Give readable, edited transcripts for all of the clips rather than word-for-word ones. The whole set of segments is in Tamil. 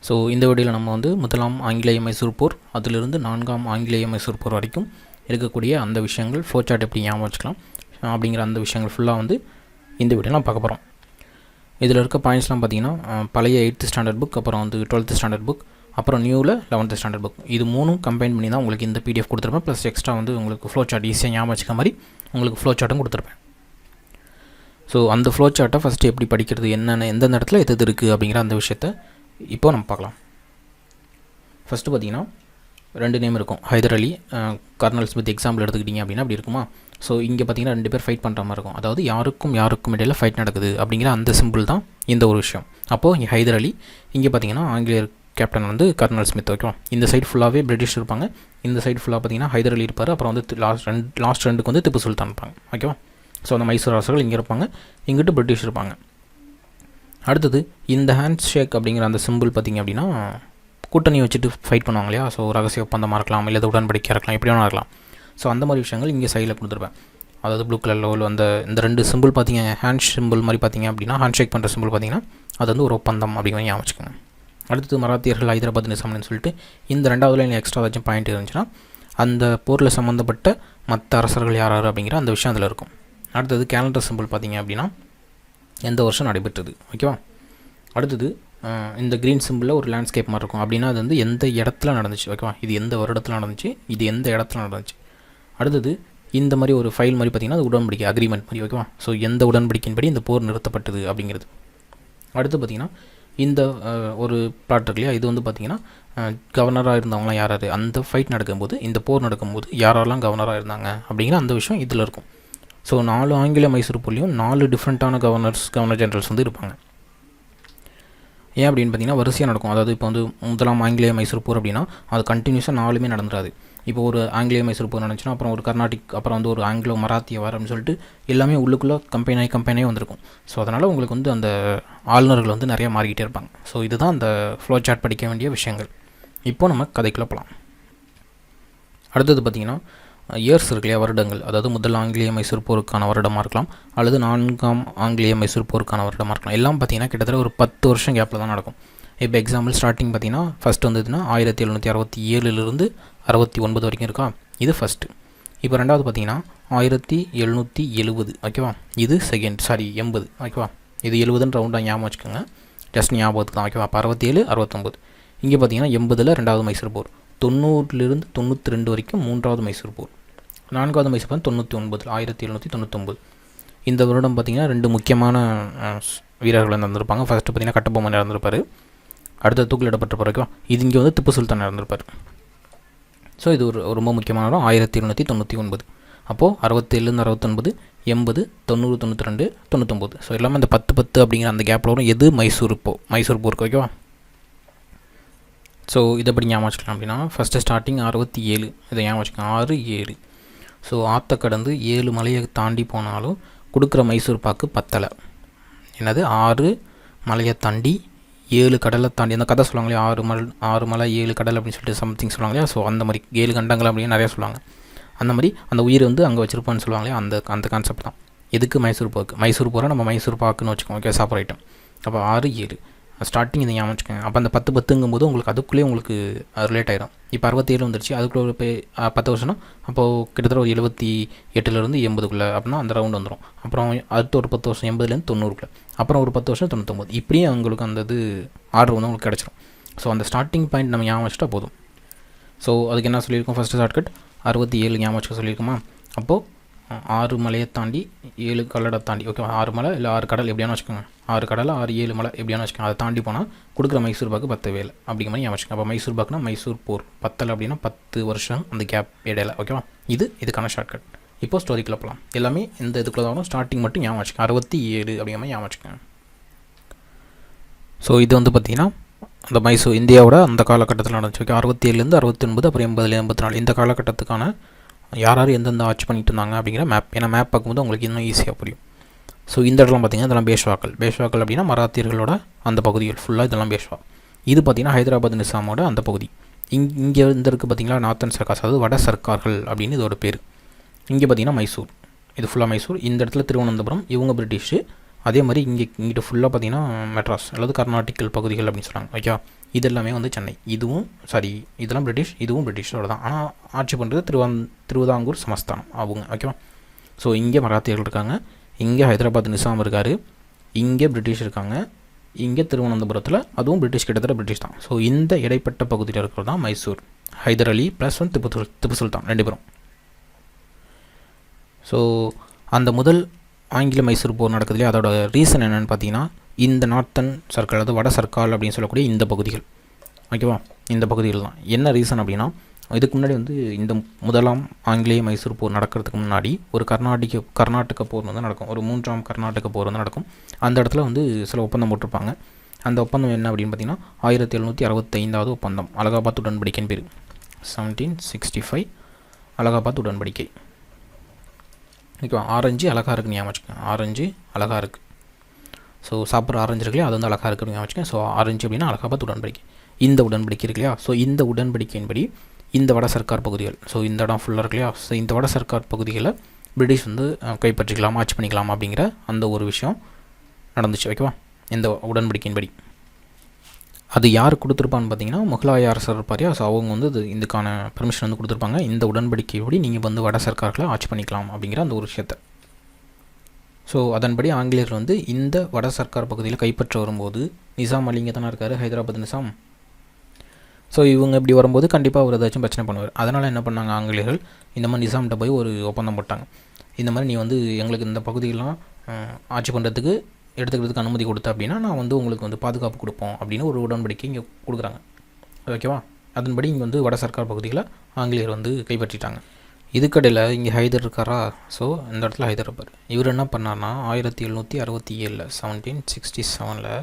ஸோ இந்த வீடியோவில் நம்ம வந்து முதலாம் ஆங்கிலேய மைசூர் போர் அதிலிருந்து நான்காம் ஆங்கிலேய மைசூர் போர் வரைக்கும் இருக்கக்கூடிய அந்த விஷயங்கள் ஃப்ளோ சார்ட் எப்படி ஞாபகம் வச்சுக்கலாம் அப்படிங்கிற அந்த விஷயங்கள் ஃபுல்லாக வந்து இந்த வீடியோவில் பார்க்க போகிறோம். இதில் இருக்க பாயிண்ட்ஸ்லாம் பார்த்திங்கன்னா பழைய 8th ஸ்டாண்டர்ட் புக், அப்புறம் வந்து 12th ஸ்டாண்டர்ட் புக், அப்புறம் நியூவில் 11th ஸ்டாண்டர்ட் புக், இது மூணும் கம்பைன் பண்ணி தான் உங்களுக்கு இந்த PDF கொடுத்துருப்பேன். ப்ளஸ் எக்ஸ்ட்ரா வந்து உங்களுக்கு ஃப்ளோ சார்ட் ஈஸியாக ஞாபகம் வச்சுக்க மாதிரி உங்களுக்கு ஃப்ளோ சார்ட்டும் கொடுத்துருப்பேன். ஸோ அந்த ஃப்ளோ சார்ட்டை ஃபஸ்ட்டு எப்படி படிக்கிறது, என்னென்ன எந்தெந்த இடத்துல எது இருக்குது அப்படிங்கிற அந்த விஷயத்தை இப்போ நம்ம பார்க்கலாம். ஃபஸ்ட்டு பார்த்திங்கன்னா 2 நேம் இருக்கும், ஹைதர் அலி, கர்னல் ஸ்மித். எக்ஸாம்பிள் எடுத்துக்கிட்டிங்க அப்படின்னா அப்படி இருக்குமா. ஸோ இங்கே பார்த்திங்கன்னா 2 பேர் ஃபைட் பண்ணுற மாதிரி இருக்கும், அதாவது யாருக்கும் இடையில் ஃபைட் நடக்குது அப்படிங்கிற அந்த சிம்பிள் தான் இந்த ஒரு விஷயம். அப்போது இங்கே ஹைதர் அலி, இங்கே பார்த்திங்கன்னா ஆங்கிலேயர் கேப்டன் வந்து கர்னல் ஸ்மித். ஓகேவா, இந்த சைடு ஃபுல்லாகவே பிரிட்டிஷ் இருப்பாங்க, இந்த சைடு ஃபுல்லாக பார்த்திங்கன்னா ஹைதர் அலி இருப்பார், அப்புறம் வந்து லாஸ்ட் ரெண்டுக்கு வந்து திப்பு சுல்தான் இருப்பாங்க. ஓகேவா, ஸோ அந்த மைசூர் அரசர்கள் இங்கே இருப்பாங்க, இங்கிட்டு பிரிட்டிஷ் இருப்பாங்க. அடுத்தது இந்த ஹேண்ட் ஷேக் அப்படிங்கிற அந்த சிம்பிள் பார்த்திங்க அப்படின்னா கூட்டணி வச்சுட்டு ஃபைட் பண்ணுவாங்க இல்லையா. ஸோ ரகசிய ஒப்பந்தமாக இருக்கலாம், இல்லை உடன்படிக்கையாக இருக்கலாம், எப்படி வேணா இருக்கலாம். ஸோ அந்த மாதிரி விஷயங்கள் இங்கே சைடில் கொடுத்துருப்பேன். அதாவது ப்ளூ கலரில் உள்ள இந்த 2 சிம்பிள் பார்த்திங்க, ஹேண்ட் சிம்பிள் மாதிரி பார்த்திங்க அப்படின்னா ஹேண்ட் ஷேக் பண்ணுற சிம்பிள் பார்த்திங்கன்னா அது வந்து ஒரு ஒப்பந்தம் அப்படிங்கிற ஞாபகம் வச்சுக்கோங்க. அடுத்தது மராத்தியர்கள் ஹைதராபாத் நிசாம்னு சொல்லிட்டு இந்த 2வது லைனில் எக்ஸ்ட்ரா ஏதாச்சும் பாயிண்ட் இருந்துச்சுன்னா அந்த போரில் சம்மந்தப்பட்ட மற்ற அரசர்கள் யார் அப்படிங்கிற அந்த விஷயம் அதில் இருக்கும். அடுத்தது கேலண்டர் சிம்பிள் பார்த்திங்க அப்படின்னா எந்த வருஷம் நடைபெற்றது. ஓகேவா, அடுத்தது இந்த க்ரீன் சிம்பிளில் ஒரு லேண்ட்ஸ்கேப் மாதிரி இருக்கும், அப்படின்னா அது வந்து எந்த இடத்துல நடந்துச்சு. ஓகேவா, இது எந்த வருடத்தில் நடந்துச்சு, இது எந்த இடத்துல நடந்துச்சு. அடுத்தது இந்த மாதிரி ஒரு ஃபைல் மாதிரி பார்த்திங்கன்னா அது உடன்படிக்கை, அக்ரிமெண்ட் மாதிரி. ஓகேவா, ஸோ எந்த உடன்படிக்கையின்படி இந்த போர் நிறுத்தப்பட்டது அப்படிங்கிறது. அடுத்து பார்த்திங்கன்னா இந்த ஒரு பிளாட் இருக்கு இல்லையா, இது வந்து பார்த்திங்கன்னா கவர்னராக இருந்தவங்களாம் யார், அந்த ஃபைட் நடக்கும்போது, இந்த போர் நடக்கும்போது யாரெல்லாம் கவர்னராக இருந்தாங்க அப்படிங்கிற அந்த விஷயம் இதில் இருக்கும். ஸோ 4 ஆங்கில மைசூர் போர்லையும் 4 டிஃப்ரெண்ட்டான கவர்னர் ஜெனரல்ஸ் வந்து இருப்பாங்க. ஏன் அப்படின்னு பார்த்தீங்கன்னா வரிசையாக நடக்கும். அதாவது இப்போ வந்து முதலாம் ஆங்கிலேய மைசூர் போர் அப்படின்னா அது கண்டினியூஸாக 4மே நடந்துடாது. இப்போ ஒரு ஆங்கிலேய மைசூர் போர் நடந்துச்சுன்னா அப்புறம் ஒரு கர்நாடிக், அப்புறம் வந்து ஒரு ஆங்கிலோ மராத்திய வார் அப்படின்னு சொல்லிட்டு எல்லாமே உள்ளுக்குள்ளே கம்பெனியாக வந்திருக்கும். ஸோ அதனால் உங்களுக்கு வந்து அந்த ஆளுநர்கள் வந்து நிறையா மாறிக்கிட்டே இருப்பாங்க. ஸோ இதுதான் அந்த ஃப்ளோ சார்ட் படிக்க வேண்டிய விஷயங்கள். இப்போ நம்ம கதைக்குள்ளே போகலாம். அடுத்தது பார்த்திங்கன்னா இயர்ஸ் இருக்கு இல்லையா, வருடங்கள். அதாவது முதல் ஆங்கிலேய மைசூர் போருக்கான வருடமாக இருக்கலாம், அல்லது 4ஆம் ஆங்கிலேய மைசூர் போருக்கான வருடமாக இருக்கலாம். எல்லாம் பார்த்திங்கன்னா கிட்டத்தட்ட ஒரு 10 வருஷம் கேப்பில் தான் நடக்கும். இப்போ எக்ஸாம்பிள் ஸ்டார்டிங் பார்த்திங்கன்னா ஃபஸ்ட் வந்ததுன்னா 1767 69 வரைக்கும் இருக்கா, இது ஃபஸ்ட்டு. இப்போ 2வது பார்த்திங்கன்னா 1770. ஓகேவா, இது செகண்ட், 80. ஓகேவா, இது 70ன்னு ரவுண்டாக ஞாபகம் வச்சுக்கோங்க, ஜஸ்ட் ஞாபகத்துக்கு தான். ஓகேவா, அப்போ 67 69. இங்கே பார்த்திங்கன்னா 80ல் 2வது மைசூர் போர், 90லிருந்து 92 வரைக்கும் 3வது மைசூர் போர், 4வது மைசூர் போர் 99 1799. இந்த வருடம் பார்த்திங்கன்னா 2 முக்கியமான வீரர்கள் நடந்திருப்பாங்க. ஃபஸ்ட்டு பார்த்திங்கன்னா கட்டபொம்மன் இறந்திருப்பார், அடுத்த தூக்கிலிடப்பட்டிருப்பார். ஓகேவா, இது இங்கே வந்து திப்பு சுல்தான் இறந்திருப்பார். ஸோ இது ஒரு ரொம்ப முக்கியமான வரும் 1799. அப்போது 67லேருந்து 69, 80, 90, 92, 99. ஸோ எல்லாமே இந்த 10 அப்படிங்கிற அந்த கேப்பில் வரும். எது மைசூர் போருக்கு. ஓகேவா, ஸோ இதை எப்படி ஞாபகம் வச்சுக்கலாம் அப்படின்னா ஃபஸ்ட்டு ஸ்டார்டிங் 67, இதை ஞாபகம் வச்சுக்கலாம், 6 7. ஸோ ஆற்றை கடந்து 7 மலையை தாண்டி போனாலும் கொடுக்குற மைசூர் பாக்கு பத்தலை. என்னது, 6 மலையை தாண்டி 7 கடலை தாண்டி, அந்த கதை சொல்லுவாங்க இல்லையா, 6 மலை 7 கடல் அப்படின்னு சொல்லிட்டு சம்திங் சொல்லுவாங்க இல்லையா. ஸோ அந்த மாதிரி 7 கண்டங்கள் அப்படின்னு நிறையா சொல்லுவாங்க. அந்த மாதிரி அந்த உயிர் வந்து அங்கே வச்சுருப்பான்னு சொல்லுவாங்க இல்லையா, அந்த கான்செப்ட் தான். எதுக்கு மைசூர் போரை நம்ம மைசூர் பாக்குன்னு வச்சுக்கோங்க. ஓகே, சாப்பிட்ற ஐட்டம். அப்போ 6 7 ஸ்டார்டிங் இதை ஞாபகம் வச்சுக்கோங்க. அப்போ அந்த 10 உங்களுக்கு அதுக்குள்ளேயே உங்களுக்கு ரிலேட் ஆகிடும். இப்போ 67 வந்துருச்சு, அதுக்குள்ளே ஒரு 10 வருஷம்னா அப்போது கிட்டத்தட்ட ஒரு 78லேருந்து 80க்குள்ளே அப்படின்னா அந்த ரவுண்ட் வந்துடும். அப்புறம் அடுத்த ஒரு 10 வருஷம் 80லேருந்து 90க்குள்ளே, அப்புறம் ஒரு 10 வருஷம் 99. இப்படியே உங்களுக்கு அந்த இது ஆர்டர் வந்து உங்களுக்கு கிடச்சிரும். ஸோ அந்த ஸ்டார்டிங் பாயிண்ட் நம்ம ஞாபகம் வச்சுட்டா போதும். ஸோ அதுக்கு என்ன சொல்லியிருக்கோம், ஃபஸ்ட்டு ஷார்ட்கட் 67 ஞாபகம் வச்சுக்க சொல்லியிருக்குமா. அப்போது 6 மலையை தாண்டி 7 கடலை தாண்டி. ஓகே, 6 மலை இல்லை 6 கடல் எப்படியானு வச்சுக்கோங்க, 6 கடலை 6 7 மலை எப்படியானு வச்சுக்கோங்க. அதை தாண்டி போனால் கொடுக்குற மைசூர் பாக்கு 10 வேலை அப்படிங்கிற மாதிரி ஞாபகம் வச்சுக்கோங்க. அப்போ மைசூர் பாக்குனா மைசூர் போர், 10 அப்படின்னா 10 வருஷம் அந்த கேப் இடையில. ஓகேவா, இதுக்கான ஷார்ட்கட். இப்போ ஸ்டோரிக்குள்ள போகலாம். எல்லாமே இந்த இதுக்குள்ள தான், ஸ்டார்டிங் மட்டும் ஞாபகம் வச்சுக்கோங்க, 67 அப்படிங்கிற மாதிரி ஞாபகம் வச்சுக்கோங்க. ஸோ இது வந்து பார்த்திங்கன்னா அந்த மைசூர் இந்தியாவோட அந்த காலகட்டத்தில் நடந்துச்சு. ஓகே, 67லேருந்து 69, அப்புறம் 80 84 இந்த காலகட்டத்துக்கான யார் எந்தெந்த ஆட்சி பண்ணிட்டு இருந்தாங்க அப்படிங்கிற மேப். ஏன்னா மேப் பார்க்கும்போது உங்களுக்கு இன்னும் ஈஸியாக புரியும். ஸோ இந்த இடத்துல பார்த்திங்கன்னா இதெல்லாம் பேஷ்வாக்கள் அப்படின்னா மராத்தியர்களோட அந்த பகுதிகள் ஃபுல்லாக இதெல்லாம் பேஷ்வா. இது பார்த்திங்கன்னா ஹைதராபாத் நிசாமோட அந்த பகுதி. இங்கே இருக்குது பார்த்திங்களா நார்த்தன் சர்க்கார்ஸ், அதாவது வட சர்க்கார்கள் அப்படின்னு இதோட பேர். இங்கே பார்த்திங்கன்னா மைசூர், இது ஃபுல்லாக மைசூர். இந்த இடத்துல திருவனந்தபுரம், இவங்க பிரிட்டிஷு, அதே மாதிரி இங்கிட்ட ஃபுல்லாக பார்த்தீங்கன்னா மெட்ராஸ் அல்லது கர்நாடிக்கல் பகுதிகள் அப்படின்னு சொல்கிறாங்க. ஓகே, இது எல்லாமே வந்து சென்னை. இதெல்லாம் பிரிட்டிஷ், இதுவும் பிரிட்டிஷோட தான். ஆனால் ஆட்சி பண்ணுறது திருவிதாங்கூர் சமஸ்தானம் அவங்க. ஓகேவா. ஸோ இங்கே மராத்தியர்கள் இருக்காங்க, இங்கே ஹைதராபாத் நிசாம் இருக்கார், இங்கே பிரிட்டிஷ் இருக்காங்க, இங்கே திருவனந்தபுரத்தில் அதுவும் பிரிட்டிஷ், கிட்டத்தட்ட பிரிட்டிஷ் தான். ஸோ இந்த இடைப்பட்ட பகுதியில் இருக்கிறது தான் மைசூர். ஹைதர் அலி ப்ளஸ் திப்பு சுல்தான் 2 பேரும். ஸோ அந்த முதல் ஆங்கில மைசூர் போர் நடக்குது இல்லையா, அதோட ரீசன் என்னென்னு பார்த்தீங்கன்னா இந்த நார்த்தன் சர்க்கிள், அதாவது வட சர்க்கால் அப்படின்னு சொல்லக்கூடிய இந்த பகுதிகள். ஓகேவா, இந்த பகுதிகள் தான். என்ன ரீசன் அப்படின்னா, இதுக்கு முன்னாடி வந்து இந்த முதலாம் ஆங்கிலேய மைசூர் போர் நடக்கிறதுக்கு முன்னாடி ஒரு கர்நாடக போர் வந்து நடக்கும். ஒரு 3ஆம் கர்நாடக போர் வந்து நடக்கும். அந்த இடத்துல வந்து சில ஒப்பந்தம் போட்டிருப்பாங்க. அந்த ஒப்பந்தம் என்ன அப்படின்னு பார்த்தீங்கன்னா 1765வது ஒப்பந்தம், அலகாபாத் உடன்படிக்கைன்னு பேர். 1765 அலகாபாத் உடன்படிக்கை. ஓகேவா. ஆரஞ்சு அழகாக இருக்குன்னு ஞாபகம் வச்சுக்கோங்க. ஆரஞ்சு அழகாக இருக்குது. ஸோ சாப்பிட்ற ஆரஞ்சு இருக்கு இல்லையா, அது வந்து அழகாக இருக்குன்னு ஞாபகம் வச்சுக்கோங்க. ஸோ ஆரஞ்சு அப்படின்னா அலகாபாத் உடன்படிக்கை. இந்த உடன்படிக்கை இருக்கு இல்லையா, ஸோ இந்த உடன்படிக்கையின்படி இந்த வட சர்க்கார் பகுதிகள், ஸோ இந்த இடம் ஃபுல்லாக இருக்கு இல்லையா, ஸோ இந்த வட சர்க்கார் பகுதிகளை பிரிட்டிஷ் வந்து கைப்பற்றிக்கலாம், ஆட்சி பண்ணிக்கலாம் அப்படிங்கிற அந்த ஒரு விஷயம் நடந்துச்சு. ஓகேவா. இந்த உடன்படிக்கையின்படி அது யார் கொடுத்துருப்பான்னு பார்த்தீங்கன்னா முகலாய அரசர் இருப்பாரியா, ஸோ அவங்க வந்து இதுக்கான பெர்மிஷன் வந்து கொடுத்துருப்பாங்க. இந்த உடன்படிக்கையோடு நீங்கள் வந்து வட சர்க்கார்களை ஆட்சி பண்ணிக்கலாம் அப்படிங்கிற அந்த ஒரு விஷயத்தை. ஸோ அதன்படி ஆங்கிலேயர் வந்து இந்த வட சர்க்கார் பகுதியில் கைப்பற்ற வரும்போது நிசாம் அலி இங்கே தானே இருக்கார், ஹைதராபாத் நிசாம். ஸோ இவங்க இப்படி வரும்போது கண்டிப்பாக அவர் ஏதாச்சும் பிரச்சனை பண்ணுவார். அதனால் என்ன பண்ணாங்க ஆங்கிலேயர்கள், இந்த மாதிரி நிசாம்கிட்ட போய் ஒரு ஒப்பந்தம் போட்டாங்க. இந்த மாதிரி நீ வந்து எங்களுக்கு இந்த பகுதியெல்லாம் ஆட்சி பண்ணுறதுக்கு எடுத்துக்கிறதுக்கு அனுமதி கொடுத்த அப்படின்னா நான் வந்து உங்களுக்கு வந்து பாதுகாப்பு கொடுப்போம் அப்படின்னு ஒரு உடன்படிக்கை இங்கே கொடுக்குறாங்க. ஓகேவா. அதன்படி இங்கே வந்து வட சர்க்கார் பகுதிகளை ஆங்கிலேயர் வந்து கைப்பற்றிட்டாங்க. இதுக்கடையில் இங்கே ஹைதர் இருக்காரா, ஸோ இந்த இடத்துல ஹைதர் இருப்பார். இவர் என்ன பண்ணார்னா 1767 1767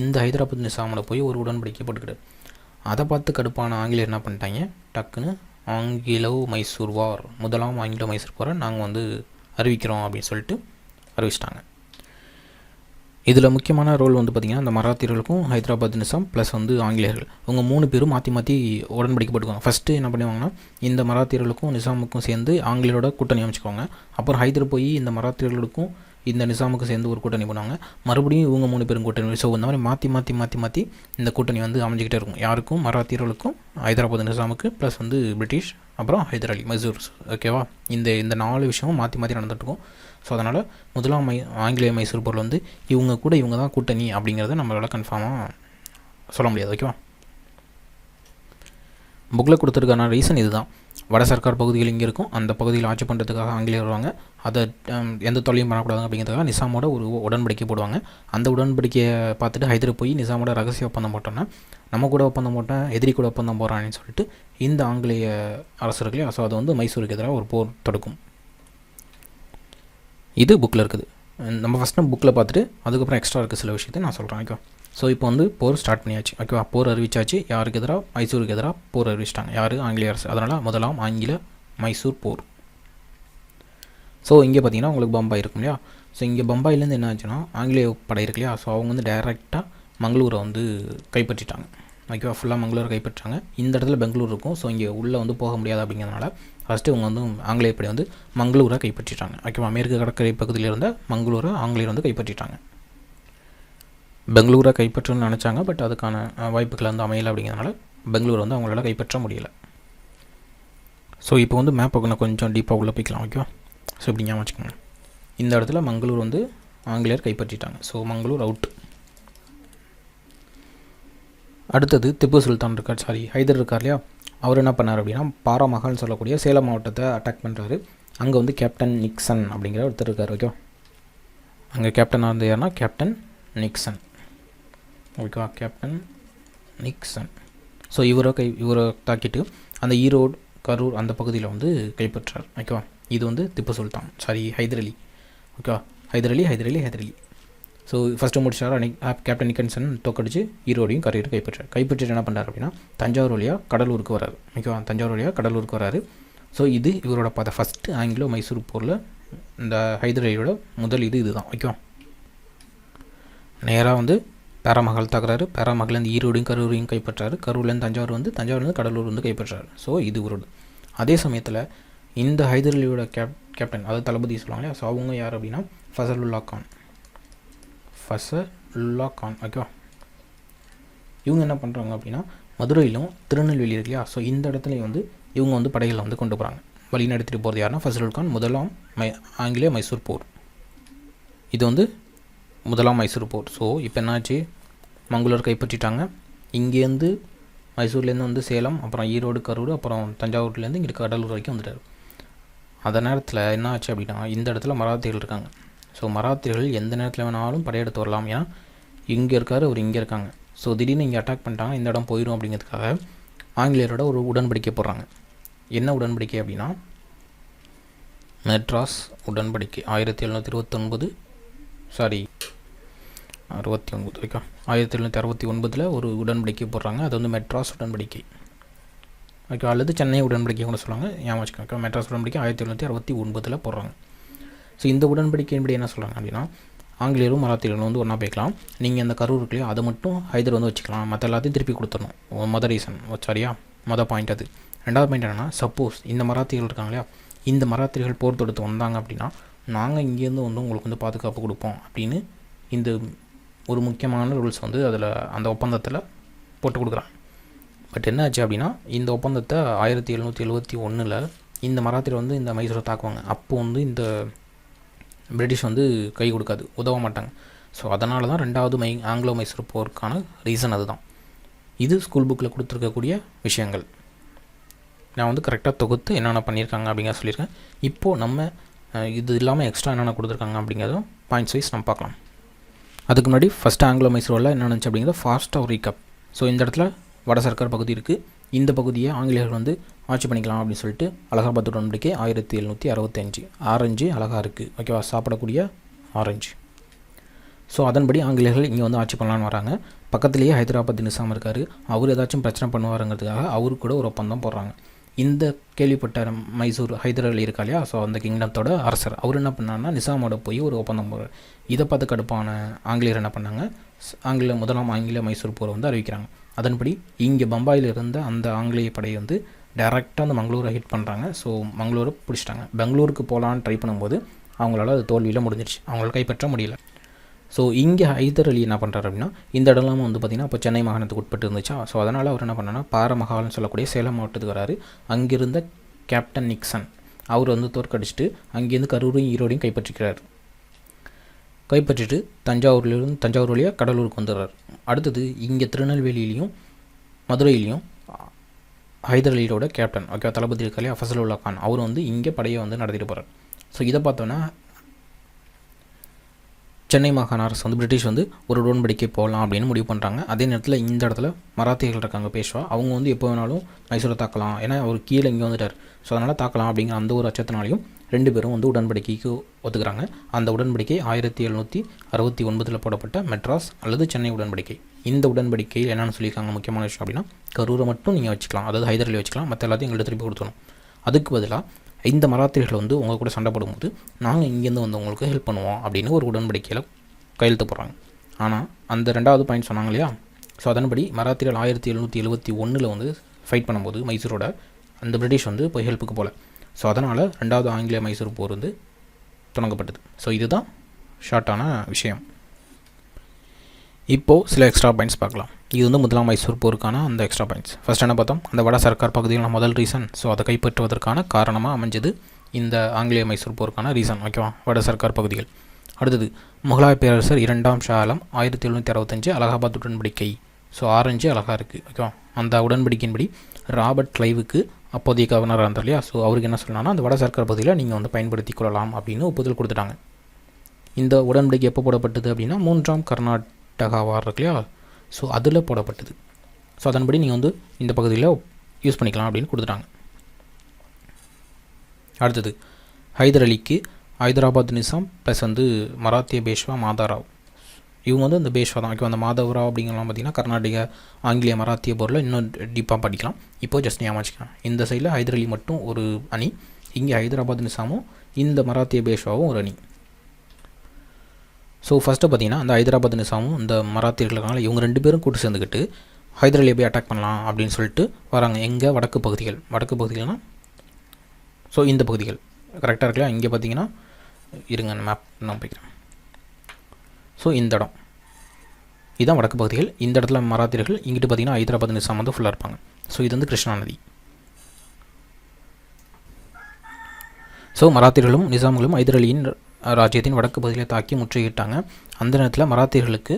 இந்த ஹைதராபாத் நிசாமில் போய் ஒரு உடன்படிக்கை போட்டுக்கிட்டார். அதை பார்த்து கடுப்பான ஆங்கிலேயர் என்ன பண்ணிட்டாங்க, டக்குன்னு ஆங்கிலோ மைசூர் வார், முதலாம் ஆங்கிலோ மைசூர் வாரை நாங்கள் வந்து அறிவிக்கிறோம் அப்படின்னு சொல்லிட்டு அறிவிச்சிட்டாங்க. இதில் முக்கியமான ரோல் வந்து பார்த்திங்கன்னா இந்த மராத்தியர்களுக்கும் ஹைதராபாத் நிசாம் ப்ளஸ் வந்து ஆங்கிலேயர்கள், அவங்க 3 பேரும் மாற்றி மாற்றி உடன்படிக்கை போட்டுக்குவாங்க. ஃபஸ்ட்டு என்ன பண்ணுவாங்கன்னா இந்த மராத்தியர்களுக்கும் நிசாமுக்கும் சேர்ந்து ஆங்கிலேயரோட கூட்டணி அமைச்சுக்குவாங்க. அப்புறம் ஹைதர் போய் இந்த மராத்தியர்களுக்கும் இந்த நிசாமுக்கு சேர்ந்து ஒரு கூட்டணி பண்ணுவாங்க. மறுபடியும் இவங்க 3 பேரும் கூட்டணி. ஸோ இந்த மாதிரி மாற்றி இந்த கூட்டணி வந்து அமைஞ்சிக்கிட்டே இருக்கும். யாருக்கும், மராத்தியர்களுக்கும், ஹைதராபாத் நிசாமுக்கு ப்ளஸ் வந்து பிரிட்டிஷ், அப்புறம் ஹைதர் அலி மைசூர். ஓகேவா. இந்த 4 விஷயமும் மாற்றி நடந்துகிட்ருக்கும். ஸோ அதனால் முதலாம் ஆங்கிலேய மைசூர் போரில் வந்து இவங்க தான் கூட்டணி அப்படிங்கிறத நம்மளால் கன்ஃபார்மாக சொல்ல முடியாது. ஓகேவா. புக்கில் கொடுத்துருக்கான ரீசன் இதுதான். வட சர்க்கார் பகுதிகள் இங்கே இருக்கும், அந்த பகுதியில் ஆட்சி பண்ணுறதுக்காக ஆங்கிலேயர் வருவாங்க. அதை எந்த தொல்லையும் பண்ணக்கூடாது அப்படிங்கிறதுக்காக நிசாமோட ஒரு உடன்படிக்கை போடுவாங்க. அந்த உடன்படிக்கையை பார்த்துட்டு ஹைதர் போய் நிசாமோட ரகசிய ஒப்பந்தம் போட்டோன்னா நம்ம கூட ஒப்பந்தம் போட்டேன், எதிரி கூட ஒப்பந்தம் போகிறான்னு சொல்லிட்டு இந்த ஆங்கிலேய அரசர்களே, ஸோ அதை வந்து மைசூருக்கு எதிராக ஒரு போர் தொடுக்கும். இது புக்கில் இருக்குது. நம்ம ஃபஸ்ட்டு புக்கில் பார்த்துட்டு அதுக்கப்புறம் எக்ஸ்ட்ரா இருக்க சில விஷயத்தை நான் சொல்கிறேன். ஓகே. ஸோ இப்போ வந்து போர் ஸ்டார்ட் பண்ணியாச்சு. ஓகேவா. போர் அறிவிச்சாச்சு. யாருக்கு எதிராக, மைசூருக்கு எதிராக போர் அறிவிச்சிட்டாங்க. யார், ஆங்கிலேய அரசு. அதனால் முதலாம் ஆங்கில மைசூர் போர். ஸோ இங்கே பார்த்தீங்கன்னா உங்களுக்கு பம்பாய் இருக்கும் இல்லையா. ஸோ இங்கே பம்பாயிலேருந்து என்ன ஆச்சுன்னா ஆங்கிலேய படை இருக்கு இல்லையா, ஸோ அவங்க வந்து டைரெக்டாக மங்களூரை வந்து கைப்பற்றிட்டாங்க. ஓகேவா. ஃபுல்லாக மங்களூரை கைப்பற்றாங்க. இந்த இடத்துல பெங்களூர் இருக்கும். ஸோ இங்கே உள்ளே வந்து போக முடியாது அப்படிங்கிறதுனால ஃபஸ்ட்டு இவங்க வந்து ஆங்கிலேய படை வந்து மங்களூரை கைப்பற்றிட்டாங்க. ஓகேவா. மேற்கு கடற்கரை பகுதியில் இருந்த மங்களூரை ஆங்கிலேயர் வந்து கைப்பற்றிட்டாங்க. பெங்களூரை கைப்பற்றணும்னு நினச்சாங்க, பட் அதுக்கான வாய்ப்புகள் வந்து அமையலை. அப்படிங்கிறதுனால பெங்களூர் வந்து அவங்களால கைப்பற்ற முடியலை. ஸோ இப்போ வந்து மேப்பை கொஞ்சம் டீப்பாக உள்ளே போய்க்கலாம். ஓகேவா. ஸோ இப்படி ஞாபகம் வச்சுக்கோங்க. இந்த இடத்துல மங்களூர் வந்து ஆங்கிலேயர் கைப்பற்றிட்டாங்க. So Mangalore out. அடுத்தது திப்பு சுல்தான் இருக்கார், ஹைதர் இருக்கார் இல்லையா, அவர் என்ன பண்ணார் அப்படின்னா பாராமஹால்னு சொல்லக்கூடிய சேலம் மாவட்டத்தை அட்டாக் பண்ணுறாரு. அங்கே வந்து கேப்டன் நிக்சன் அப்படிங்கிற ஒருத்தர் இருக்கார். ஓகேவா. அங்கே கேப்டனாக இருந்து யாருன்னா கேப்டன் நிக்சன். ஓகேவா. Captain Nixon. ஸோ இவரை தாக்கிட்டு அந்த ஈரோடு, கரூர் அந்த பகுதியில் வந்து கைப்பற்றார். ஓகேவா. இது வந்து திப்பு சுல்தான், ஹைதர் அலி. ஓகேவா. ஹைதர் அலி. ஸோ ஃபஸ்ட்டு முடிச்சார். கேப்டன் நிக்கன்சன் தோக்கடிச்சு ஈரோடையும் கரையூரும் கைப்பற்றிட்டு என்ன பண்ணுறாரு அப்படின்னா தஞ்சாவூர் வழியாக கடலூருக்கு வராரு. ஓகேவா. தஞ்சாவூர் வழியாக கடலூருக்கு வராரு. ஸோ இது இவரோட ஃபஸ்ட்டு ஆங்கிலோ மைசூர் போரில் இந்த ஹைதர் அலியோட முதல் இதுதான். ஓகேவா. நேராக வந்து பேராமஹால் தாக்குறாரு. பேராமஹால்லேருந்து ஈரோடையும் கரூரையும் கைப்பற்றாரு. கரூர்லேருந்து தஞ்சாவூர்லேருந்து கடலூர் வந்து கைப்பற்றாரு. ஸோ இது இவரோட. அதே சமயத்தில் இந்த ஹைதர் அலியோட கேப்டன், அதாவது தளபதி சொல்லுவாங்க இல்லையா, ஸோ அவங்க யார் அப்படின்னா ஃபசலுல்லா கான். ஃபசலுல்லா கான். ஓகேவா, இவங்க என்ன பண்ணுறாங்க அப்படின்னா மதுரையிலும் திருநெல்வேலி இருக்கு இல்லையா, ஸோ இந்த இடத்துலையும் வந்து இவங்க வந்து படைகளை வந்து கொண்டு போகிறாங்க. வழி நடத்திட்டு போகிறது யாருன்னா ஃபசலுல் கான் முதலாம் ஆங்கிலேய மைசூர் போர். இது வந்து முதலாம் மைசூர் போர். ஸோ இப்போ என்னாச்சு, மங்களூர் கைப்பற்றிட்டாங்க. இங்கேருந்து மைசூர்லேருந்து வந்து சேலம், அப்புறம் ஈரோடு, கரூர், அப்புறம் தஞ்சாவூர்லேருந்து இங்கே கடலூர் வரைக்கும் வந்துட்டார். அந்த நேரத்தில் என்ன ஆச்சு அப்படின்னா இந்த இடத்துல மராத்தியர்கள் இருக்காங்க. ஸோ மராத்தியர்கள் எந்த நேரத்தில் வேணாலும் படையெடுத்து வரலாம். ஏன்னா இங்கே இருக்கார், அவர் இங்கே இருக்காங்க. ஸோ திடீர்னு இங்கே அட்டாக் பண்ணிட்டாங்க, இந்த இடம் போயிடும் அப்படிங்கிறதுக்காக ஆங்கிலேயரோட ஒரு உடன்படிக்கை போடுறாங்க. என்ன உடன்படிக்கை அப்படின்னா மெட்ராஸ் உடன்படிக்கை 1729 ஓகே 1769 ஒரு உடன்படிக்கை போடுறாங்க. அது வந்து மெட்ராஸ் உடன்படிக்கை. ஓகே, அல்லது சென்னை உடன்படிக்கை கூட சொல்லுவாங்க, ஞாபகம் வச்சுக்கோங்க. மெட்ராஸ் உடன்படிக்கை 1769 போடுறாங்க. ஸோ இந்த உடன்படிக்கையின்படி என்ன சொல்கிறாங்க அப்படின்னா ஆங்கிலேயரும் மராத்தியர்களும் வந்து ஒன்றா போய்க்கலாம். நீங்கள் அந்த கரூர் இருக்குல்லையோ அதை மட்டும் ஹைதர் வந்து வச்சுக்கலாம், மற்ற எல்லாத்தையும் திருப்பி கொடுத்துடணும். மொதல் ரீசன் சரியா, மொதல் பாயிண்ட் அது. ரெண்டாவது பாயிண்ட் என்னென்னா சப்போஸ் இந்த மராத்தியர்கள் இருக்காங்க இல்லையா, இந்த மராத்தியர்கள் போர் தொடுத்து வந்தாங்க அப்படின்னா நாங்கள் இங்கேருந்து வந்து உங்களுக்கு வந்து பாதுகாப்பு கொடுப்போம் அப்படின்னு இந்த ஒரு முக்கியமான ரூல்ஸ் வந்து அதில் அந்த ஒப்பந்தத்தில் போட்டு கொடுக்குறாங்க. பட் என்ன ஆச்சு அப்படின்னா இந்த ஒப்பந்தத்தை 1771 இந்த மராத்தியர் வந்து இந்த மைசூரை தாக்குவாங்க. அப்போது வந்து இந்த பிரிட்டிஷ் வந்து கை கொடுக்காது, உதவ மாட்டாங்க. ஸோ அதனால தான் ரெண்டாவது ஆங்கிலோ மைசூர் போருக்கான ரீசன் அதுதான். இது ஸ்கூல் புக்கில் கொடுத்துருக்கக்கூடிய விஷயங்கள் நான் வந்து கரெக்டாக தொகுத்து என்னென்ன பண்ணியிருக்காங்க அப்படிங்கிற சொல்லியிருக்கேன். இப்போது நம்ம இது இல்லாமல் எக்ஸ்ட்ரா என்னென்ன கொடுத்துருக்காங்க அப்படிங்கிறதும் பாயிண்ட்ஸ் வைஸ் நம்ம பார்க்கலாம். அதுக்கு முன்னாடி ஃபஸ்ட்டு ஆங்கிலோ மைசூரில் என்ன நினச்சி அப்படிங்கிறத ஃபாஸ்ட்டாக ஒரு ரீகப். ஸோ இந்த இடத்துல வட சர்க்கார் பகுதி இருக்குது. இந்த பகுதியை ஆங்கிலேயர்கள் வந்து ஆட்சி பண்ணிக்கலாம் அப்படின்னு சொல்லிட்டு அலகாபாத் உடன்படிக்கை 1765. ஆரஞ்சு அழகாக இருக்குது, ஓகேவா, சாப்பிடக்கூடிய ஆரஞ்சு. ஸோ அதன்படி ஆங்கிலேயர்கள் இங்கே வந்து ஆட்சி பண்ணலான்னு வராங்க. பக்கத்துலேயே ஹைதராபாத் நிசாம் இருக்கார், அவர் ஏதாச்சும் பிரச்சனை பண்ணுவாருங்கிறதுக்காக அவரு கூட ஒரு ஒப்பந்தம் போடுறாங்க. இந்த கேள்விப்பட்ட மைசூர் ஹைதர் அலி இருக்கா இல்லையா, ஸோ அந்த கிங்டத்தோட அரசர், அவர் என்ன பண்ணார்னா நிசாமோட போய் ஒரு ஒப்பந்தம் போடுறார். இதை பார்த்து கடுப்பான ஆங்கிலேயர் என்ன பண்ணாங்க, முதலாம் ஆங்கிலேய மைசூர் போரை வந்து அறிவிக்கிறாங்க. அதன்படி இங்கே பம்பாயில் இருந்த அந்த ஆங்கிலேய படையை வந்து டைரெக்டாக அந்த மங்களூரை ஹிட் பண்ணுறாங்க. ஸோ மங்களூரை பிடிச்சிட்டாங்க. பெங்களூருக்கு போகலான்னு ட்ரை பண்ணும்போது அவங்களால அது தோல்வியில் முடிஞ்சிருச்சு, அவங்களால கைப்பற்ற முடியல. ஸோ இங்கே ஹைதர் அலி என்ன பண்ணுறாரு அப்படின்னா இந்த இடம்லாம் வந்து பார்த்திங்கன்னா இப்போ சென்னை மாகாணத்துக்கு உட்பட்டு இருந்துச்சா. ஸோ அதனால் அவர் என்ன பண்ணார்னா பாரமகால்னு சொல்லக்கூடிய சேலம் மாவட்டத்துக்கு வராரு. அங்கிருந்த கேப்டன் நிக்சன் அவர் வந்து தோற்கடிச்சிட்டு அங்கேருந்து கரூரையும் ஈரோடையும் கைப்பற்றிட்டு தஞ்சாவூர் வழியாக கடலூருக்கு வந்துடுறார். அடுத்தது இங்கே திருநெல்வேலியிலையும் மதுரையிலையும் ஹைதர் அலியோட கேப்டன், ஓகே, தளபதி இருக்காலே ஃபசலுல்லா கான், அவர் வந்து இங்கே படையை வந்து நடத்திட்டு போகிறார். ஸோ இதை பார்த்தோன்னா சென்னை மாகாண அரசு வந்து பிரிட்டிஷ் வந்து ஒரு உடன்படிக்கை போகலாம் அப்படின்னு முடிவு பண்ணுறாங்க. அதே நேரத்தில் இந்த இடத்துல மராத்தியர்கள் இருக்காங்க பேஷ்வா, அவங்க வந்து எப்போ வேணாலும் மைசூரை தாக்கலாம், ஏன்னா அவர் கீழே இங்கே வந்துட்டார். ஸோ அதனால் தாக்கலாம் அப்படிங்கிற அந்த ஒரு அச்சத்தினாலையும் ரெண்டு பேரும் வந்து உடன்படிக்கைக்கு ஒத்துக்கிறாங்க. அந்த உடன்படிக்கை 1769 போடப்பட்ட மெட்ராஸ் அல்லது சென்னை உடன்படிக்கை. இந்த உடன்படிக்கையில் என்னென்னு சொல்லியிருக்காங்க முக்கியமான விஷயம் அப்படின்னா கரூரை மட்டும் நீங்கள் வச்சுக்கலாம், அதாவது ஹைதர் அலி வச்சுக்கலாம், மற்ற எல்லாத்தையும் எங்கள்கிட்ட திருப்பி கொடுத்துணும். அதுக்கு பதிலாக இந்த மராத்தியர்கள் வந்து உங்கள் கூட சண்டை போடும்போது நாங்கள் இங்கேருந்து வந்து உங்களுக்கு ஹெல்ப் பண்ணுவோம் அப்படின்னு ஒரு உடன்படிக்கையில் கையெழுத்து போடுறாங்க. ஆனால் அந்த ரெண்டாவது பாயிண்ட் சொன்னாங்க இல்லையா, ஸோ அதன்படி மராத்தியர்கள் 1771 வந்து ஃபைட் பண்ணும்போது மைசூரோட அந்த பிரிட்டிஷ் வந்து போய் ஹெல்ப்புக்கு போகல. ஸோ அதனால் ரெண்டாவது ஆங்கிலேய மைசூர் போர் வந்து தொடங்கப்பட்டது. ஸோ இதுதான் ஷார்ட்டான விஷயம். இப்போது சில எக்ஸ்ட்ரா பாயிண்ட்ஸ் பார்க்கலாம். இது வந்து முதலாம் மைசூர் போருக்கான அந்த எக்ஸ்ட்ரா பாயிண்ட்ஸ். ஃபஸ்ட் என்ன பார்த்தோம், அந்த வட சர்க்கார் பகுதியில் முதல் ரீசன். ஸோ அதை கைப்பற்றுவதற்கான காரணமாக அமைஞ்சது இந்த ஆங்கிலேய மைசூர் போருக்கான ரீசன், ஓகேவா, வட சர்க்கார் பகுதிகள். அடுத்தது முகலாய பேரரசர் 2ஆம் ஷா ஆலம் 1765 அலகாபாத் உடன்படிக்கை. ஸோ ஆரஞ்சு அழகாக இருக்குது, ஓகேவா. அந்த உடன்படிக்கையின்படி ராபர்ட் கிளைவுக்கு அப்போதைய கவர்னராக இருந்தார் இல்லையா, ஸோ அவருக்கு என்ன சொல்லலாம்னா அந்த வட சர்க்கார் பகுதியில் நீங்கள் வந்து பயன்படுத்தி கொள்ளலாம் அப்படின்னு ஒப்புதல் கொடுத்துட்டாங்க. இந்த உடன்படிக்கை எப்போ போடப்பட்டது அப்படின்னா 3ஆம் கர்நாடகா வார் இருக்கு இல்லையா, ஸோ அதில் போடப்பட்டது. ஸோ அதன்படி நீங்கள் வந்து இந்த பகுதியில் யூஸ் பண்ணிக்கலாம் அப்படின்னு கொடுத்துட்டாங்க. அடுத்தது ஹைதர் அலிக்கு ஹைதராபாத் நிசாம் ப்ளஸ் வந்து மராத்திய பேஷ்வா மாதாராவ், இவங்க வந்து அந்த பேஷ்வா தான், ஓகே. அந்த மாதவராவ் அப்படிங்கலாம் பார்த்திங்கன்னா கர்நாடக ஆங்கிலேய மராத்திய போரில் இன்னும் டீப்பாக படிக்கலாம். இப்போது ஜஸ்ட் ஞாபகம் வச்சுக்கலாம். இந்த சைடில் ஹைதர் அலி மட்டும் ஒரு அணி, இங்கே ஹைதராபாத் நிசாமும் இந்த மராத்திய பேஷ்வாவும் ஒரு அணி. ஸோ ஃபஸ்ட்டு பார்த்திங்கன்னா அந்த ஹைதராபாத் நிசாமும் இந்த மராத்தியர்களுக்கான இவங்க ரெண்டு பேரும் கூட்டு சேர்ந்துக்கிட்டு ஹைதர் அலியை போய் அட்டாக் பண்ணலாம் அப்படின்னு சொல்லிட்டு வராங்க. எங்கே வடக்கு பகுதிகள்னால் ஸோ இந்த பகுதிகள் கரெக்டாக இருக்கலாம். இங்கே பார்த்தீங்கன்னா இருங்க மேப் நான் போய்க்கிறேன். ஸோ இந்த இடம் இதுதான் வடக்கு பகுதிகள். இந்த இடத்துல மராத்தியர்கள், இங்கிட்டு பார்த்திங்கன்னா ஹைதராபாத் நிசாம் வந்து ஃபுல்லாக இருப்பாங்க. ஸோ இது வந்து கிருஷ்ணா நதி. ஸோ மராத்தியர்களும் நிசாம்களும் ஹைதர் அலியின் ராஜ்யத்தின் வடக்கு பகுதிகளை தாக்கி முற்றுகையிட்டாங்க. அந்த நேரத்தில் மராத்தியர்களுக்கு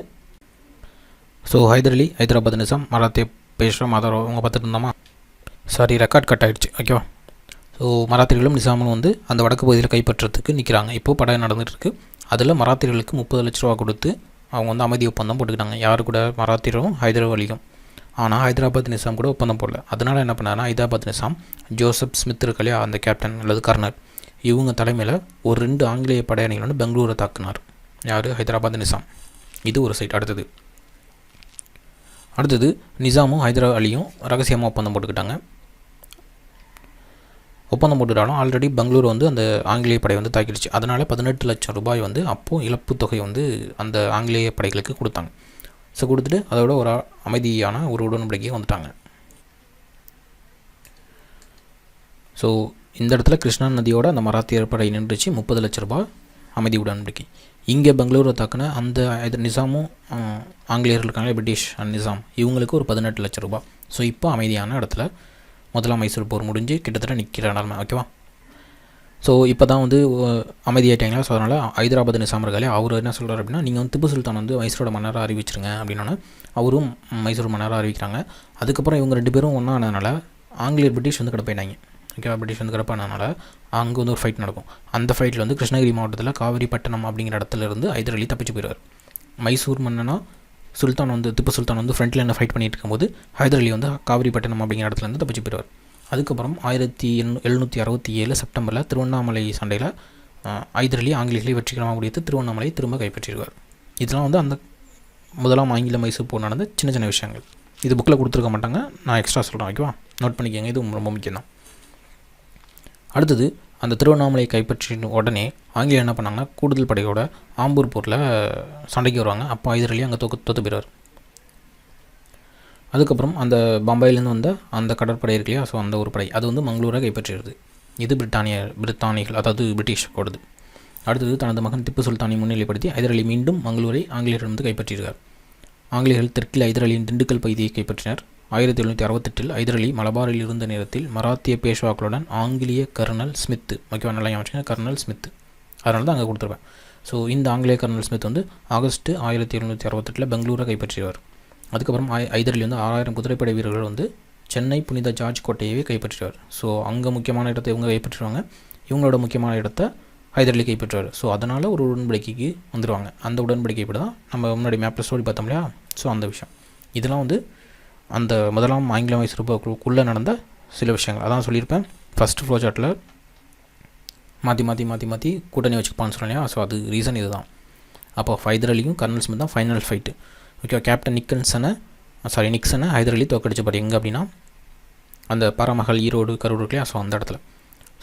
ஹைதர் அலி, ஹைதராபாத் நிசாம், மராத்திய பேஷ்வா மாதவராவ் அவங்க பார்த்துட்டு இருந்தோமா, சாரி ரெக்கார்ட் கட் ஆகிடுச்சு, ஓகேவா. மராத்தியர்களும் நிசாமும் வந்து அந்த வடக்கு பகுதியில் கைப்பற்றத்துக்கு நிற்கிறாங்க. இப்போது படம் நடந்துகிட்ருக்கு. அதில் மராத்தியர்களுக்கு 30 லட்ச ரூபா கொடுத்து அவங்க வந்து அமைதி ஒப்பந்தம் போட்டுக்கிட்டாங்க. யார் கூட? மராத்தியரும் ஹைதர் அலியும். ஆனால் ஹைதராபாத் நிசாம் கூட ஒப்பந்தம் போடல. அதனால் என்ன பண்ணாருன்னா, ஹைதராபாத் நிசாம் ஜோசப் ஸ்மித் இருக்கலையா, அந்த கேப்டன் அல்லது கர்னல், இவங்க தலைமையில் ஒரு 2 ஆங்கிலேய படையணிகள் வந்து பெங்களூரை தாக்குனார். யார்? ஹைதராபாத் நிசாம். இது ஒரு சைட். அடுத்தது நிசாமும் ஹைதர் அலியும் ரகசியமாக ஒப்பந்தம் போட்டுக்கிட்டாங்க. ஒப்பந்தம் போட்டுட்டாலும் ஆல்ரெடி பெங்களூர் வந்து அந்த ஆங்கிலேய படை வந்து தாக்கிடுச்சு. அதனால் 18 லட்சம் ரூபாய் வந்து அப்போது இழப்பு தொகை வந்து அந்த ஆங்கிலேய படைகளுக்கு கொடுத்தாங்க. ஸோ கொடுத்துட்டு அதோட ஒரு அமைதியான ஒரு உடன்படிக்கையை வந்துட்டாங்க. ஸோ இந்த இடத்துல கிருஷ்ணா நதியோட அந்த மராத்தியர் படை நின்றுச்சு. 30 லட்ச ரூபாய் அமைதி உடன்படிக்கை. இங்கே பெங்களூரை தாக்குன அந்த நிசாமும் ஆங்கிலேயர்கள் இருக்காங்க, பிரிட்டிஷ் அண்ட் நிசாம், இவங்களுக்கு ஒரு 18 லட்ச ரூபாய். ஸோ இப்போ அமைதியான இடத்துல முதலாம் மைசூர் போர் முடிஞ்சு கிட்டத்தட்ட நிற்கிற நிலமை, ஓகேவா. ஸோ இப்போ தான் வந்து அமைதியாயிட்டாங்களா. ஸோ அதனால் ஹைதராபாத் நிசாம் இருக்காலே அவர் என்ன சொல்கிறார் அப்படின்னா, நீங்கள் வந்து திப்பு சுல்தான் வந்து மைசூரோட மன்னராக அறிவிச்சிருங்க அப்படின்னா அவரும் மைசூர் மன்னராக அறிவிக்கிறாங்க. அதுக்கப்புறம் இவங்க 2 பேரும் ஒன்றா ஆனதுனால ஆங்கிலேயர் பிரிட்டிஷ் வந்து கிடப்பாயிட்டாங்க, ஓகேவா. பிரிட்டிஷ் வந்து கிடப்பானதுனால அங்கே வந்து ஒரு ஃபைட் நடக்கும். அந்த ஃபைட்டில் வந்து கிருஷ்ணகிரி மாவட்டத்தில் காவிரிப்பட்டினம் அப்படிங்கிற இடத்துல இருந்து ஹைதர் அலி தப்பிச்சு போயிடுவார். மைசூர் மன்னனா சுல்தான் வந்து திப்பு சுல்தான் வந்து ஃப்ரண்ட்டில் என்ன ஃபைட் பண்ணிட்டு இருக்கும்போது ஹைதர் அலி வந்து காவிரிப்பட்டினம் அப்படிங்கிற இடத்துலேருந்து தப்பிச்சு போயிடுவார். அதுக்கப்புறம் 1767 செப்டம்பரில் திருவண்ணாமலை சண்டையில் ஹைதர் அலி ஆங்கிலேயர்களை வெற்றிகரமாக முடித்து திருவண்ணாமலையை திரும்ப கைப்பற்றிடுவார். இதெல்லாம் வந்து அந்த முதலாம் ஆங்கில மைசூர் போர் நடந்த சின்ன சின்ன விஷயங்கள். இது புக்கில் கொடுத்துருக்க மாட்டாங்க, நான் எக்ஸ்ட்ரா சொல்கிறேன், ஓகேவா. நோட் பண்ணிக்கோங்க, இது ரொம்ப முக்கியம் தான். அடுத்தது அந்த திருவண்ணாமலையை கைப்பற்றின உடனே ஆங்கிலேயர் என்ன பண்ணாங்கன்னா, கூடுதல் படையோட ஆம்பூர் போரில் சண்டைக்கு வருவாங்க. அப்போ ஹைதர் அலி அங்கே தோற்று போயிடுவார். அதுக்கப்புறம் அந்த பம்பாயிலேருந்து வந்த அந்த கடற்படை இருக்கு இல்லையா, ஸோ அந்த ஒரு படை அது வந்து மங்களூரை கைப்பற்றிடுது. இது பிரித்தானியர்கள், அதாவது பிரிட்டிஷ் போடுது. அடுத்தது தனது மகன் திப்பு சுல்தானை முன்னிலைப்படுத்தி ஹைதர் அலி மீண்டும் மங்களூரை ஆங்கிலேயரிடமிருந்து கைப்பற்றியிருக்கார். ஆங்கிலேயர்கள் தெற்கில் ஹைதர் அலியின் திண்டுக்கல் பகுதியை கைப்பற்றினர். 1768 ஹைதர் அலி மலபாரில் இருந்த நேரத்தில் மராத்திய பேஷ்வாக்களுடன் ஆங்கிலேய கர்னல் ஸ்மித், ஓகேவா, நல்லா யோசிச்சுங்க, கர்னல் ஸ்மித், அதனால தான் அங்கே கொடுத்துருப்பேன். ஸோ இந்த ஆங்கிலேய கர்னல் ஸ்மித் வந்து ஆகஸ்ட் 1768 பெங்களூரை கைப்பற்றியவர். அதுக்கப்புறம் ஹைதர் அலி வந்து 6000 குதிரைப்படை வீரர்கள் வந்து சென்னை புனித ஜார்ஜ் கோட்டையவே கைப்பற்றிடுவார். ஸோ அங்கே முக்கியமான இடத்தை இவங்க கைப்பற்றுவாங்க, இவங்களோட முக்கியமான இடத்த ஹைதர் அலி கைப்பற்றுவார். ஸோ அதனால் ஒரு உடன்படிக்கைக்கு வந்துடுவாங்க. அந்த உடன்படிக்கை இப்படி தான் நம்ம முன்னாடி மேப்பில் ஸ்டோரி பார்த்தோம் இல்லையா. ஸோ அந்த விஷயம் இதெல்லாம் வந்து அந்த முதலாம் ஆங்கில மைசூர் போருக்குள்ளே நடந்த சில விஷயங்கள். அதான் சொல்லியிருப்பேன், ஃபஸ்ட்டு ஃப்ளோ சார்ட்டில் மாற்றி கூட்டணி வச்சுப்பான்னு சொன்னேன். ஸோ அது ரீசன் இது தான். அப்போ ஹைதர் அலியும் கர்னல் ஸ்மித் தான் ஃபைனல் ஃபைட்டு, ஓகே. கேப்டன் நிக்சனை ஹைதர் அலி தோக்கடிச்ச பாரு எங்கே அப்படின்னா அந்த பாராமஹால், ஈரோடு, கரூர் இல்லையா, ஸோ அந்த இடத்துல.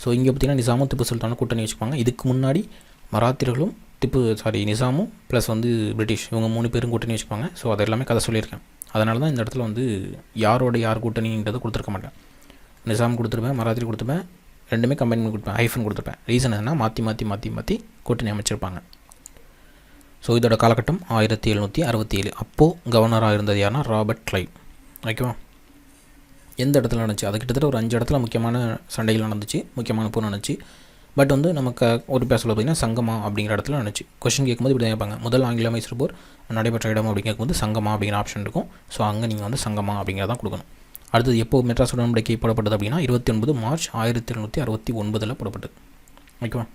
ஸோ இங்கே பார்த்திங்கன்னா நிசாமும் திப்பு சுல்தானும் கூட்டணி வச்சுப்பாங்க. இதுக்கு முன்னாடி மராத்தியர்களும் நிசாமும் ப்ளஸ் வந்து பிரிட்டிஷ், இவங்க 3 பேரும் கூட்டணி வச்சுப்பாங்க. ஸோ அது எல்லாமே கதை சொல்லியிருக்கேன். அதனால தான் இந்த இடத்துல வந்து யார் கூட்டணின்றது கொடுத்துருக்க மாட்டேன். நிசாம் கொடுத்துருப்பேன், மராத்திரி கொடுத்துருப்பேன், ரெண்டுமே கம்பைன் பண்ணி கொடுப்பேன், ஹைஃபன் கொடுத்துருப்பேன். ரீசன் என்னன்னா மாற்றி கூட்டணி அமைச்சிருப்பாங்க. ஸோ இதோட காலகட்டம் 1767. அப்போது கவர்னராக இருந்தது யாருன்னா ராபர்ட் கிளைவ், ஓகேவா. எந்த இடத்துல நடந்துச்சு? அது கிட்டத்தட்ட ஒரு 5 இடத்துல முக்கியமான சண்டைகள் நடந்துச்சு, முக்கியமான போர் நடந்துச்சு. பட் வந்து நமக்கு ஒரு பேசல பார்த்திங்கன்னா சங்கமா அப்படிங்கிற இடத்துல நடந்துச்சு. கொஸ்டின் கேட்கும்போது இப்படி தான் கேட்பாங்க, முதல் ஆங்கில மைசூர் போர் நடைபெற்ற இடம் அப்படின்னு கேட்கும்போது சங்கமா அப்படிங்கிற ஆப்ஷன் இருக்கும். ஸோ அங்கே நீங்கள் வந்து சங்கமா அப்படிங்கிறதான் கொடுக்கணும். அடுத்தது எப்போ மெட்ராஸ் உடன்படிக்கை போடப்பட்டது அப்படின்னா 29 மார்ச் 1769 போடப்பட்டது, ஓகேவா.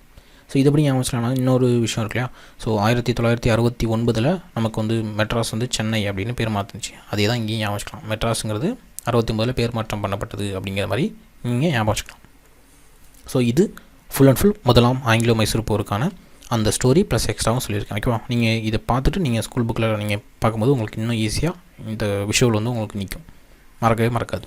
ஸோ இது எப்படி ஞாபகம் இன்னொரு விஷயம் இருக்கு இல்லையா. ஸோ 1969 நமக்கு வந்து மெட்ராஸ் வந்து சென்னை அப்படின்னு பேர் மாற்றிச்சு. அதே தான் இங்கேயும் ஞாபகம் வச்சுக்கலாம். மெட்ராஸுங்கிறது 69 பேர் மாற்றம் பண்ணப்பட்டது அப்படிங்கிற மாதிரி நீங்கள் ஞாபகம் வச்சுக்கலாம். ஸோ இது ஃபுல் அண்ட் ஃபுல் முதலாம் ஆங்கிலோ மைசூர் போருக்கான அந்த ஸ்டோரி ப்ளஸ் எக்ஸ்ட்ராவும் சொல்லியிருக்கேன், ஓகேவா. நீங்கள் இதை பார்த்துட்டு நீங்கள் ஸ்கூல் புக்கில் நீங்கள் பார்க்கும்போது உங்களுக்கு இன்னும் ஈஸியாக இந்த விஷுவல் வந்து உங்களுக்கு நிற்கும், மறக்கவே மறக்காது.